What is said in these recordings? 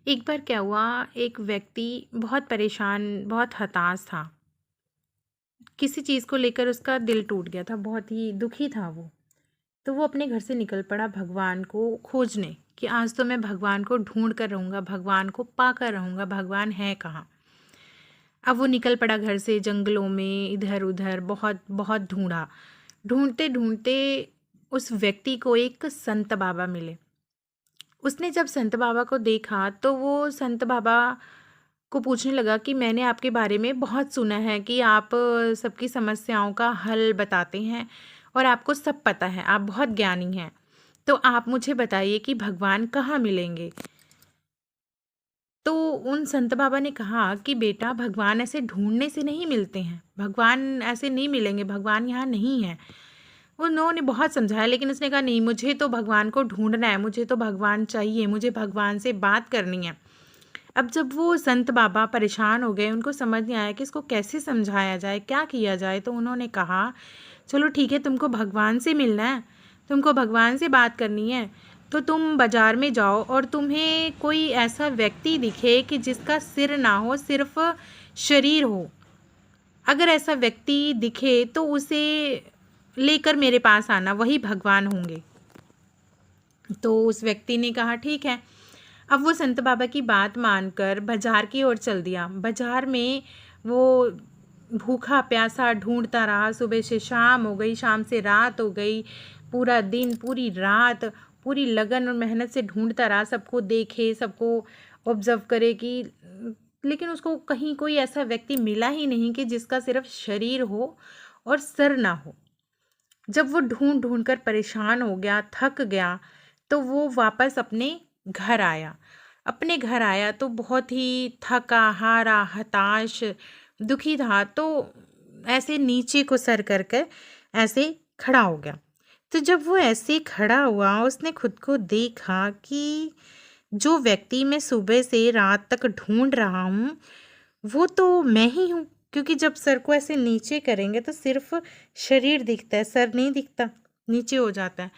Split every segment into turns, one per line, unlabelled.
एक बार क्या हुआ, एक व्यक्ति बहुत परेशान, बहुत हताश था। किसी चीज़ को लेकर उसका दिल टूट गया था, बहुत ही दुखी था वो। तो वो अपने घर से निकल पड़ा भगवान को खोजने कि आज तो मैं भगवान को ढूँढ कर रहूँगा, भगवान को पाकर रहूँगा, भगवान है कहाँ? अब वो निकल पड़ा घर से जंगलों में, इधर-उधर बहुत बहुत ढूँढा। ढूँढते-ढूँढते उस व्यक्ति को एक संत बाबा मिले। उसने जब संत बाबा को देखा तो वो संत बाबा को पूछने लगा कि मैंने आपके बारे में बहुत सुना है कि आप सबकी समस्याओं का हल बताते हैं और आपको सब पता है, आप बहुत ज्ञानी हैं। तो आप मुझे बताइए कि भगवान कहाँ मिलेंगे? तो उन संत बाबा ने कहा कि बेटा, भगवान ऐसे ढूँढने से नहीं मिलते हैं, भगवान ऐसे नहीं मिलेंगे, भगवान यहाँ नहीं है। उन्होंने बहुत समझाया लेकिन उसने कहा नहीं, मुझे तो भगवान को ढूँढना है, मुझे तो भगवान चाहिए, मुझे भगवान से बात करनी है। अब जब वो संत बाबा परेशान हो गए, उनको समझ नहीं आया कि इसको कैसे समझाया जाए, क्या किया जाए, तो उन्होंने कहा, चलो ठीक है, तुमको भगवान से मिलना है, तुमको भगवान से बात करनी है, तो तुम बाज़ार में जाओ और तुम्हें कोई ऐसा व्यक्ति दिखे कि जिसका सिर ना हो, सिर्फ शरीर हो। अगर ऐसा व्यक्ति दिखे तो उसे लेकर मेरे पास आना, वही भगवान होंगे। तो उस व्यक्ति ने कहा ठीक है। अब वो संत बाबा की बात मानकर बाजार की ओर चल दिया। बाजार में वो भूखा प्यासा ढूंढता रहा, सुबह से शाम हो गई, शाम से रात हो गई, पूरा दिन, पूरी रात, पूरी लगन और मेहनत से ढूंढता रहा, सबको देखे, सबको ऑब्जर्व करे कि लेकिन उसको कहीं कोई ऐसा व्यक्ति मिला ही नहीं कि जिसका सिर्फ शरीर हो और सर ना हो। जब वो ढूंढ ढूंढ कर परेशान हो गया, थक गया, तो वो वापस अपने घर आया। अपने घर आया तो बहुत ही थका हारा, हताश, दुखी था। तो ऐसे नीचे को सर करके ऐसे खड़ा हो गया। तो जब वो ऐसे खड़ा हुआ, उसने खुद को देखा कि जो व्यक्ति मैं सुबह से रात तक ढूंढ रहा हूँ, वो तो मैं ही हूँ। क्योंकि जब सर को ऐसे नीचे करेंगे तो सिर्फ शरीर दिखता है, सर नहीं दिखता, नीचे हो जाता है।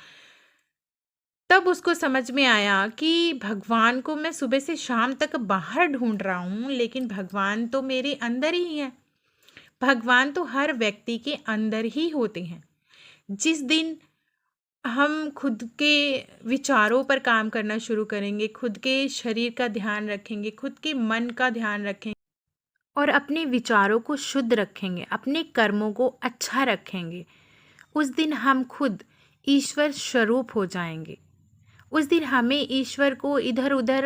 तब उसको समझ में आया कि भगवान को मैं सुबह से शाम तक बाहर ढूंढ रहा हूँ, लेकिन भगवान तो मेरे अंदर ही है। भगवान तो हर व्यक्ति के अंदर ही होते हैं। जिस दिन हम खुद के विचारों पर काम करना शुरू करेंगे, खुद के शरीर का ध्यान रखेंगे, खुद के मन का ध्यान रखेंगे और अपने विचारों को शुद्ध रखेंगे, अपने कर्मों को अच्छा रखेंगे, उस दिन हम खुद ईश्वर स्वरूप हो जाएंगे। उस दिन हमें ईश्वर को इधर उधर